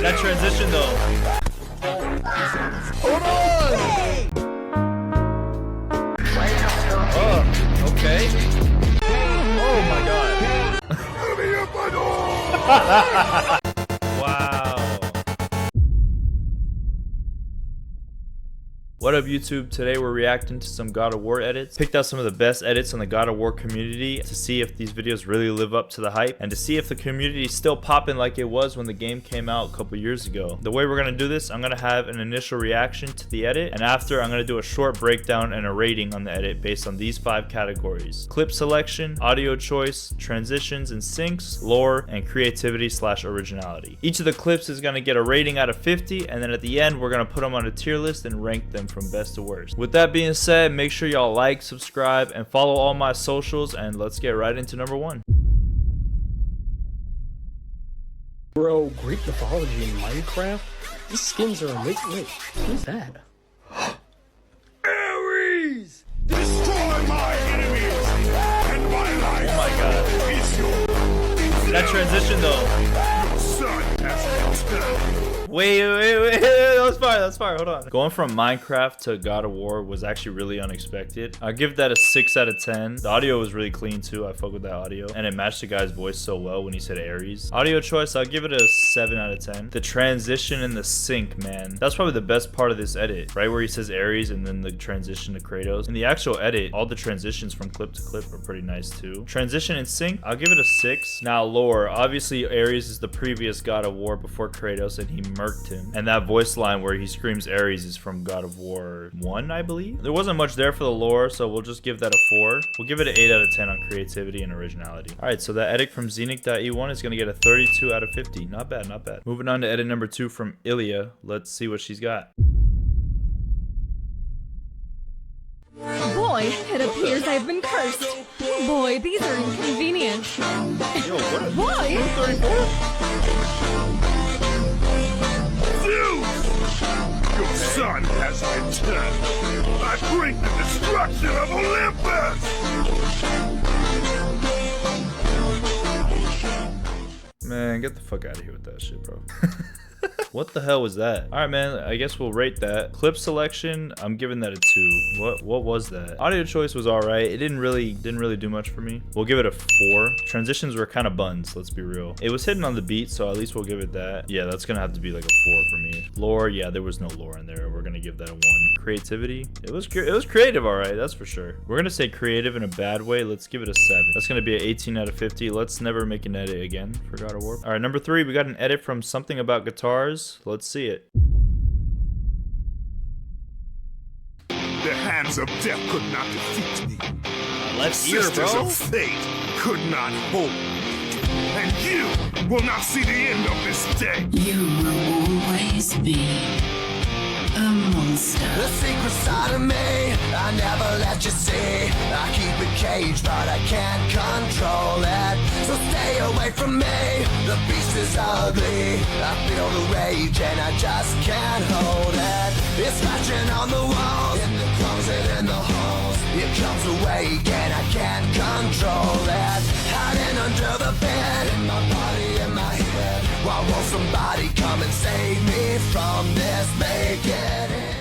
That transition though. Hold on! Oh, okay. Oh my god. Wow. What up YouTube? Today we're reacting to some God of War edits. Picked out some of the best edits on the God of War community to see if these videos really live up to the hype and to see if the community is still popping like it was when the game came out a couple years ago. The way we're going to do this, I'm going to have an initial reaction to the edit, and after I'm going to do a short breakdown and a rating on the edit based on these 5 categories: clip selection, audio choice, transitions and syncs, lore, and creativity / originality. Each of the clips is going to get a rating out of 50, and then at the end we're going to put them on a tier list and rank them from best to worst. With that being said, make sure y'all like, subscribe, and follow all my socials, and let's get right into number 1. Bro, Greek mythology in Minecraft? These skins are amazing. Wait, who's that? Ares! Destroy my enemies! And my life! Oh my god. Is your That transition though. son has returned! Wait, that's fire, hold on. Going from Minecraft to God of War was actually really unexpected. I'll give that a 6 out of 10. The audio was really clean too, I fuck with that audio. And it matched the guy's voice so well when he said Ares. Audio choice, I'll give it a 7 out of 10. The transition and the sync, man. That's probably the best part of this edit. Right where he says Ares and then the transition to Kratos. In the actual edit, all the transitions from clip to clip are pretty nice too. Transition and sync, I'll give it a 6. Now lore, obviously Ares is the previous God of War before Kratos and he murked him. And that voice line where he screams Ares is from God of War 1, I believe. There wasn't much there for the lore, so we'll just give that a 4. We'll give it an 8 out of 10 on creativity and originality. Alright, so that edit from Xenic.E1 is going to get a 32 out of 50. Not bad, not bad. Moving on to edit number 2 from Ilya. Let's see what she's got. Boy, it appears I've been cursed. Boy, these are inconvenient. Yo, what a Boy! 34? Your son has returned! I bring the destruction of Olympus! Man, get the fuck out of here with that shit, bro. What the hell was that? All right, man, I guess we'll rate that. Clip selection, I'm giving that a 2. What was that? Audio choice was all right. It didn't really do much for me. We'll give it a 4. Transitions were kind of buns, let's be real. It was hitting on the beat, so at least we'll give it that. Yeah, that's gonna have to be like a 4 for me. Lore, yeah, there was no lore in there. We're gonna give that a 1. Creativity, it was creative, all right, that's for sure. We're gonna say creative in a bad way. Let's give it a 7. That's gonna be an 18 out of 50. Let's never make an edit again for God of War. All right, number 3, we got an edit from Something About Guitars. Let's see it. The hands of death could not defeat me. Left ear, Sisters bro. of fate could not hold me. And you will not see the end of this day. You will always be a monster. The secret side of me, I never let you see. I keep it caged, but I can't control it. So stay away from me, the beast is ugly. I feel the rage and I just can't hold it. It's scratching on the walls, in the closet, in the halls. It comes awake and I can't control it. Hiding under the bed, in my body, in my head. Why won't somebody come and save me from this? Make it in.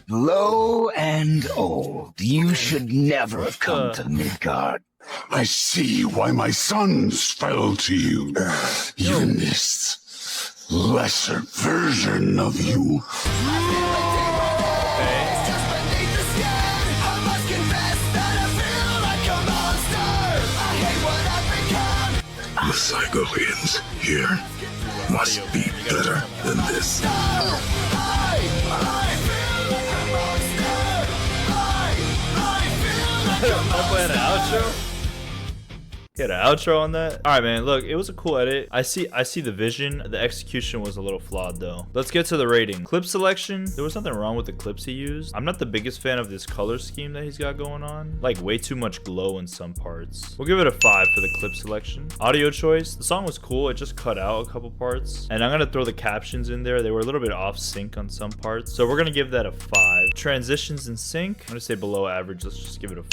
Low and old, you should never have come to Midgard. I see why my sons fell to you. Even this lesser version of you. It's just beneath the skin. I must confess that I feel like a monster. I hate what I've become. The Psycholians here must be better than this. I feel like a monster. I feel like a I'm playing an outro. Get an outro on that. All right, man. Look, it was a cool edit. I see the vision. The execution was a little flawed though. Let's get to the rating. Clip selection. There was nothing wrong with the clips he used. I'm not the biggest fan of this color scheme that he's got going on. Like way too much glow in some parts. We'll give it a 5 for the clip selection. Audio choice. The song was cool. It just cut out a couple parts. And I'm gonna throw the captions in there. They were a little bit off sync on some parts. So we're gonna give that a 5. Transitions and sync, I'm gonna say below average. Let's just give it a 4.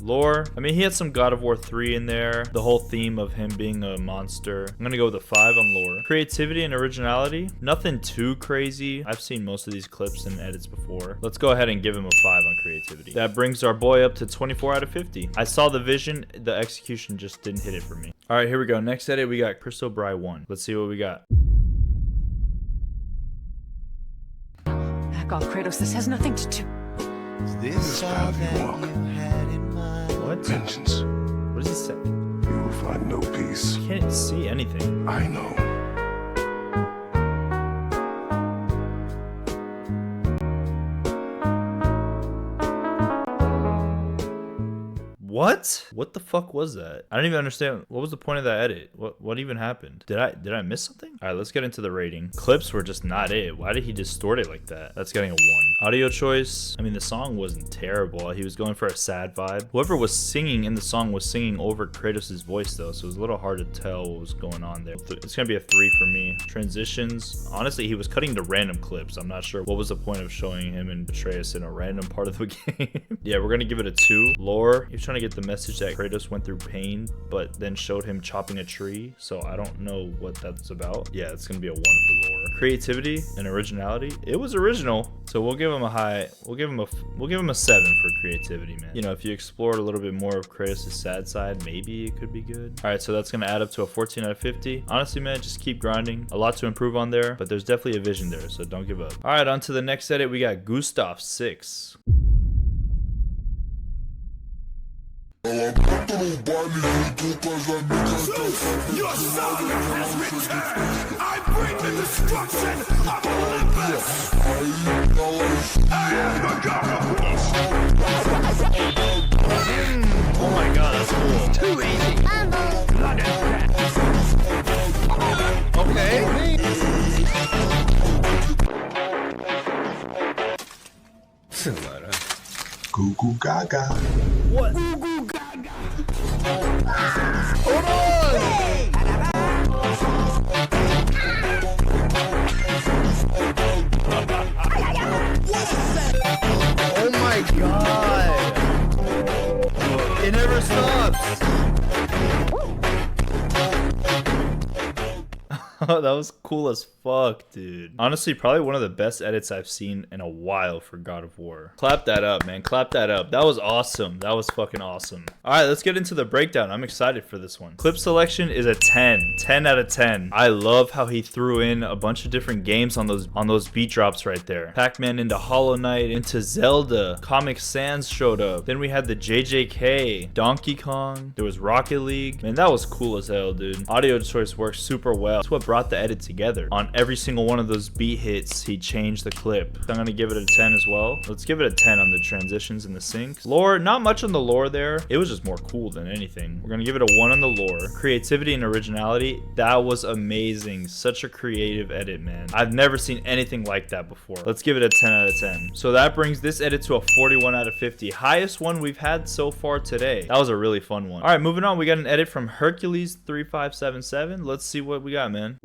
Lore, I mean, he had some God of War 3 in there. The whole theme of him being a monster. I'm gonna go with a 5 on lore. Creativity and originality, nothing too crazy. I've seen most of these clips and edits before. Let's go ahead and give him a 5 on creativity. That brings our boy up to 24 out of 50. I saw the vision, the execution just didn't hit it for me. All right, here we go. Next edit, we got Crystal Bry 1. Let's see what we got. Back off, Kratos. This has nothing to do. This path you walk, What? vengeance, What does he say? you will find no peace. Can't see anything. I know. What? What the fuck was that? I don't even understand. What was the point of that edit? What even happened? Did I miss something? All right, let's get into the rating. Clips were just not it. Why did he distort it like that? That's getting a 1. Audio choice. I mean, the song wasn't terrible. He was going for a sad vibe. Whoever was singing in the song was singing over Kratos' voice though, so it was a little hard to tell what was going on there. It's gonna be a 3 for me. Transitions. Honestly, he was cutting to random clips. I'm not sure what was the point of showing him and Atreus in a random part of the game. Yeah, we're gonna give it a 2. Lore. He was trying to get the message that Kratos went through pain, but then showed him chopping a tree, so I don't know what that's about. Yeah, it's gonna be a 1 for lore. Creativity and originality, it was original, so we'll give him a high. We'll give him a 7 for creativity, man. You know, if you explored a little bit more of Kratos' sad side, maybe it could be good. All right, so that's gonna add up to a 14 out of 50. Honestly, man, just keep grinding. A lot to improve on there, but there's definitely a vision there, so don't give up. All right, on to the next edit. We got Gustav 6. Your son has returned! I bring the destruction of Olympus! I am the god of Oh my god, that's cool. Too easy. Okay. Goo goo gaga. What? Oh my god! It never stops! That was cool as fuck, dude. Honestly, probably one of the best edits I've seen in a while for God of War. Clap that up, man. Clap that up. That was awesome. That was fucking awesome. All right, let's get into the breakdown. I'm excited for this one. Clip selection is a 10. 10 out of 10. I love how he threw in a bunch of different games on those beat drops right there. Pac-Man into Hollow Knight, into Zelda. Comic Sans showed up. Then we had the JJK, Donkey Kong. There was Rocket League. Man, that was cool as hell, dude. Audio choice worked super well. That's what brought the edit together. On every single one of those beat hits, he changed the clip. So I'm gonna give it a 10 as well. Let's give it a 10 on the transitions and the syncs. Lore, not much on the lore there. It was just more cool than anything. We're gonna give it a 1 on the lore. Creativity and originality, that was amazing. Such a creative edit, man. I've never seen anything like that before. Let's give it a 10 out of 10. So that brings this edit to a 41 out of 50. Highest one we've had so far today. That was a really fun one. All right, moving on. We got an edit from Hercules 3577. Let's see what we got, man.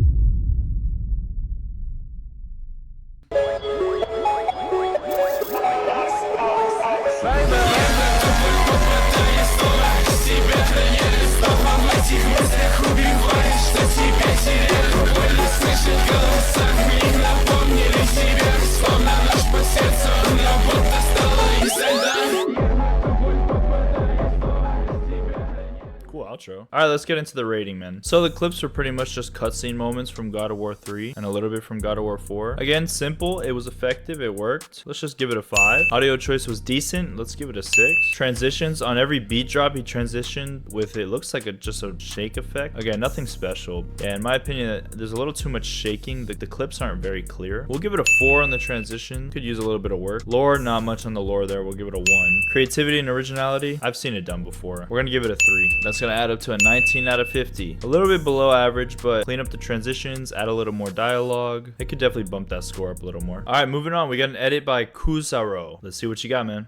Cool outro. All right, let's get into the rating, man. So the clips were pretty much just cutscene moments from God of War 3 and a little bit from God of War 4. Again, simple. It was effective. It worked. Let's just give it a 5. Audio choice was decent. Let's give it a 6. Transitions on every beat drop, he transitioned with, it looks like just a shake effect. Again, nothing special. Yeah, in my opinion, there's a little too much shaking. The clips aren't very clear. We'll give it a 4 on the transition. Could use a little bit of work. Lore, not much on the lore there. We'll give it a 1. Creativity and originality, I've seen it done before. We're gonna give it a 3. That's gonna add up to a 19 out of 50. A little bit below average, but clean up the transitions, add a little more dialogue. It could definitely bump that score up a little more. All right, moving on. We got an edit by Kuzaro. Let's see what you got, man.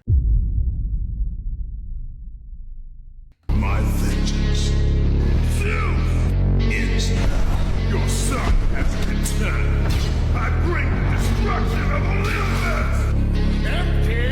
My vengeance is now. Your son has returned. I bring the destruction of Olympus! Empty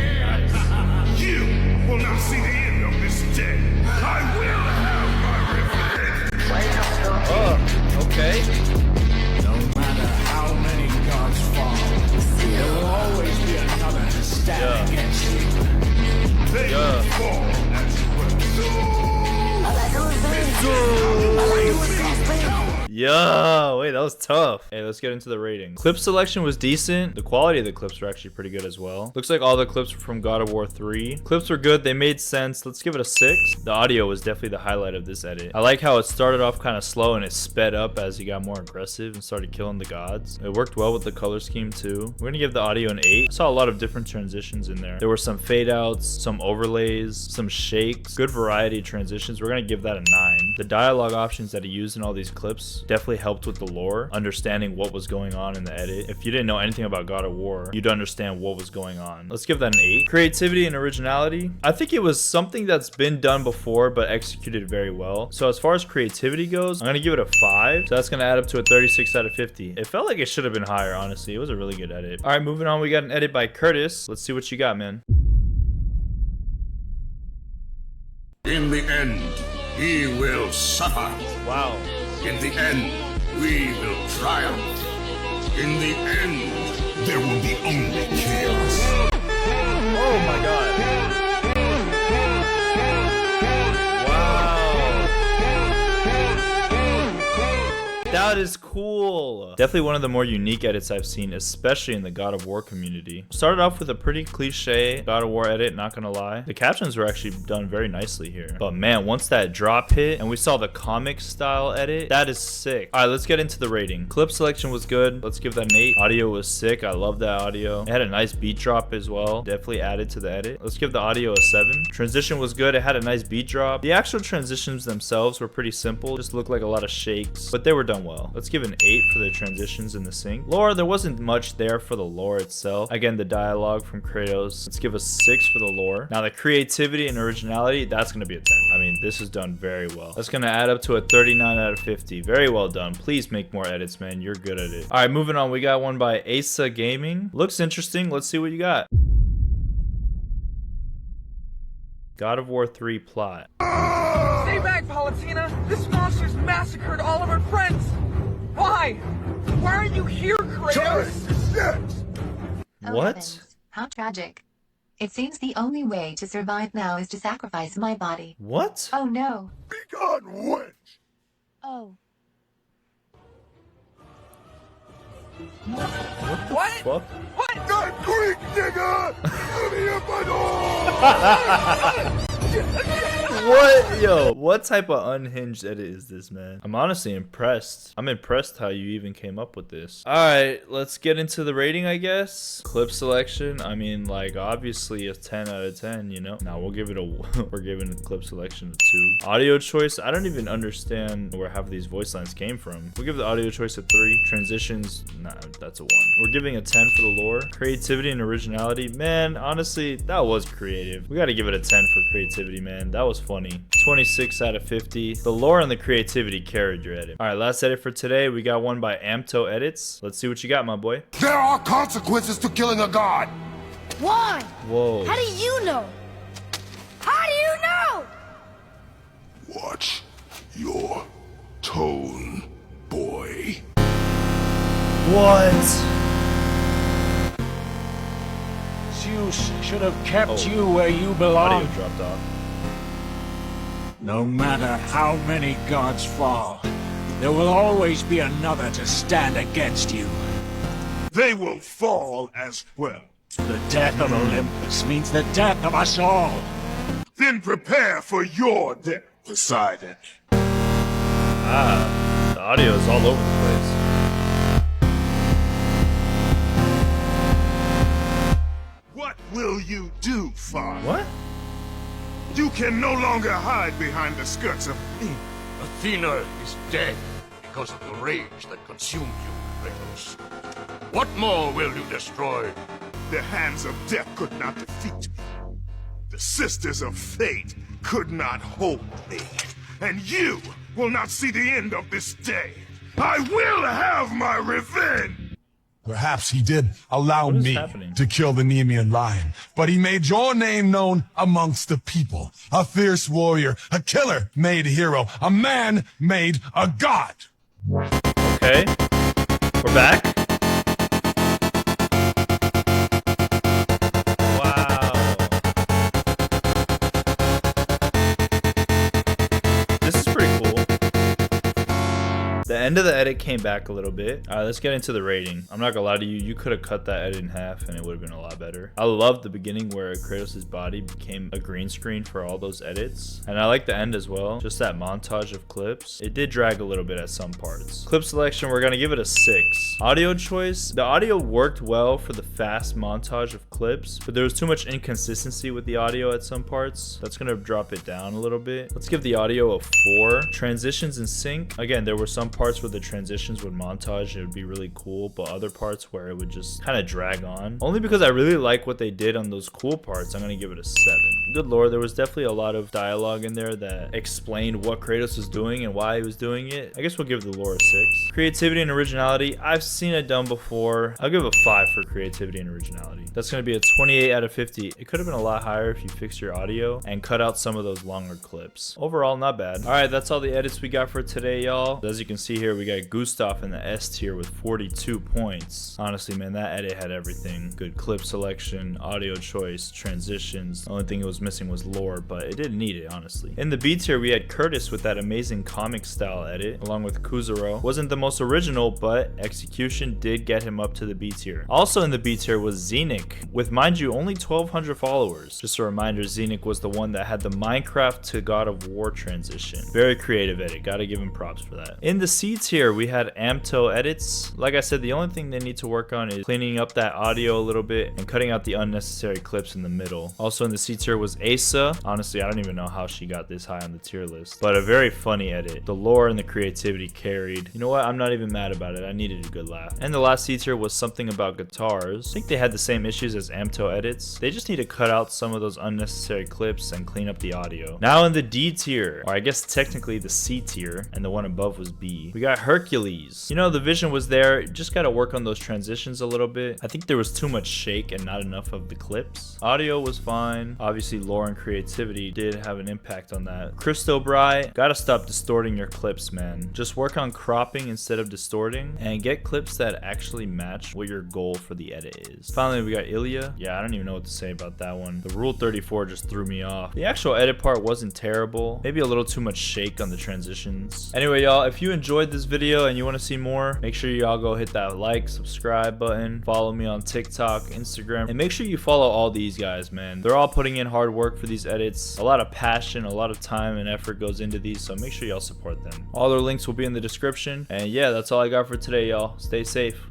Yo, wait, that was tough. Hey, let's get into the rating. Clip selection was decent. The quality of the clips were actually pretty good as well. Looks like all the clips were from God of War 3. Clips were good. They made sense. Let's give it a 6. The audio was definitely the highlight of this edit. I like how it started off kind of slow and it sped up as he got more aggressive and started killing the gods. It worked well with the color scheme too. We're gonna give the audio an 8. I saw a lot of different transitions in there. There were some fade outs, some overlays, some shakes, good variety of transitions. We're gonna give that a 9. The dialogue options that he used in all these clips definitely helped with the lore, understanding what was going on in the edit. If you didn't know anything about God of War, you'd understand what was going on. Let's give that an 8. Creativity and originality. I think it was something that's been done before but executed very well. So as far as creativity goes, I'm gonna give it a 5. So that's gonna add up to a 36 out of 50. It felt like it should have been higher, honestly. It was a really good edit. All right, moving on. We got an edit by Curtis. Let's see what you got, man. In the end, he will suffer. Wow. In the end, we will triumph. In the end, there will be only chaos. Oh my god. Wow. That is cool. Definitely one of the more unique edits I've seen, especially in the God of War community. Started off with a pretty cliche God of War edit, not gonna lie. The captions were actually done very nicely here. But man, once that drop hit and we saw the comic style edit, that is sick. All right, let's get into the rating. Clip selection was good. Let's give that an 8. Audio was sick. I love that audio. It had a nice beat drop as well. Definitely added to the edit. Let's give the audio a 7. Transition was good. It had a nice beat drop. The actual transitions themselves were pretty simple. Just looked like a lot of shakes, but they were done well. Let's give an 8 for the transitions in the sync. Lore, there wasn't much there for the lore itself. Again, the dialogue from Kratos. Let's give a 6 for the lore. Now the creativity and originality, that's gonna be a 10. I mean, this is done very well. That's gonna add up to a 39 out of 50. Very well done. Please make more edits, man. You're good at it. All right, moving on. We got one by Asa Gaming. Looks interesting. Let's see what you got. God of War 3 plot. Stay back, Palatina! This monster's massacred all of our friends! Why? Why are you here, Kratos? Oh, What? heavens. How tragic. It seems the only way to survive now is to sacrifice my body. What? Oh no. Begone, wench! Oh. What? Fuck? What? That Greek nigga! Let me up my door! What? Yo, what type of unhinged edit is this, man? I'm honestly impressed. I'm impressed how you even came up with this. All right, let's get into the rating, I guess. Clip selection. I mean, like, obviously a 10 out of 10, you know? Now we'll give it a, we're giving the clip selection a 2. Audio choice. I don't even understand where half of these voice lines came from. We'll give the audio choice a 3. Transitions, nah, that's a 1. We're giving a 10 for the lore. Creativity and originality. Man, honestly, that was creative. We got to give it a 10 for creativity, man. That was funny. 26 out of 50. The lore and the creativity carried your edit. All right, last edit for today. We got one by Amto Edits. Let's see what you got, my boy. There are consequences to killing a god! Why? Whoa. How do you know? How do you know? Watch your tone, boy. What? Zeus should have kept you where you belong. Audio dropped off. No matter how many gods fall, there will always be another to stand against you. They will fall as well. The death of Olympus means the death of us all. Then prepare for your death, Poseidon. Ah, the audio is all over the place. What will you do, father? What? You can no longer hide behind the skirts of Athena. Athena is dead because of the rage that consumed you, Kratos. What more will you destroy? The hands of death could not defeat me. The sisters of fate could not hold me. And you will not see the end of this day. I will have my revenge! Perhaps he did allow What is me happening? to kill the Nemean lion, but he made your name known amongst the people. A fierce warrior, a killer made hero, a man made a god. Okay. We're back. Wow. This is pretty cool. The end of the edit came back a little bit. All right, let's get into the rating. I'm not gonna lie to you, you could have cut that edit in half and it would have been a lot better. I love the beginning where Kratos' body became a green screen for all those edits, and I like the end as well. Just that montage of clips. It did drag a little bit at some parts. Clip selection, we're gonna give it a 6. Audio choice, the audio worked well for the fast montage of clips, but there was too much inconsistency with the audio at some parts. That's gonna drop it down a little bit. Let's give the audio a 4. Transitions and sync, again, there were some parts where the transitions would montage, it would be really cool, but other parts where it would just kind of drag on. Only because I really like what they did on those cool parts, I'm gonna give it a 7. Good lord, there was definitely a lot of dialogue in there that explained what Kratos was doing and why he was doing it. I guess we'll give the lore a 6. Creativity and originality, I've seen it done before. I'll give a 5 for creativity and originality. That's gonna be a 28 out of 50. It could have been a lot higher if you fixed your audio and cut out some of those longer clips. Overall, not bad. All right, that's all the edits we got for today, y'all. As you can see here, we got Gustav in the S tier with 42 points. Honestly, man, that edit had everything. Good clip selection, audio choice, transitions. The only thing it was missing was lore, but it didn't need it, honestly. In the B tier, we had Curtis with that amazing comic style edit, along with Kuzuro. Wasn't the most original, but execution did get him up to the B tier. Also in the B tier was Xenic, with, mind you, only 1,200 followers. Just a reminder, Xenic was the one that had the Minecraft to God of War transition. Very creative edit, gotta give him props for that. In the C tier, we had Amto edits. Like I said, the only thing they need to work on is cleaning up that audio a little bit and cutting out the unnecessary clips in the middle. Also in the C tier was Asa. Honestly, I don't even know how she got this high on the tier list, but a very funny edit. The lore and the creativity carried. You know what? I'm not even mad about it. I needed a good laugh. And the last C tier was something about guitars. I think they had the same issues as Amto edits. They just need to cut out some of those unnecessary clips and clean up the audio. Now in the D tier, or I guess technically the C tier, and the one above was B, we got Hercules. You know, the vision was there, just gotta work on those transitions a little bit. I think there was too much shake and not enough of the clips. Audio was fine. Obviously lore and creativity did have an impact on that. Christo Bry, gotta stop distorting your clips, man. Just work on cropping instead of distorting, and get clips that actually match what your goal for the edit is. Finally, we got Ilya. Yeah, I don't even know what to say about that one. The Rule 34 just threw me off. The actual edit part wasn't terrible. Maybe a little too much shake on the transitions. Anyway, y'all, if you enjoyed this video and you want to see more, make sure y'all go hit that like, subscribe button, follow me on TikTok, Instagram, and make sure you follow all these guys, man. They're all putting in hard work for these edits. A lot of passion, a lot of time and effort goes into these, so make sure y'all support them. All their links will be in the description. And yeah, that's all I got for today, y'all. Stay safe.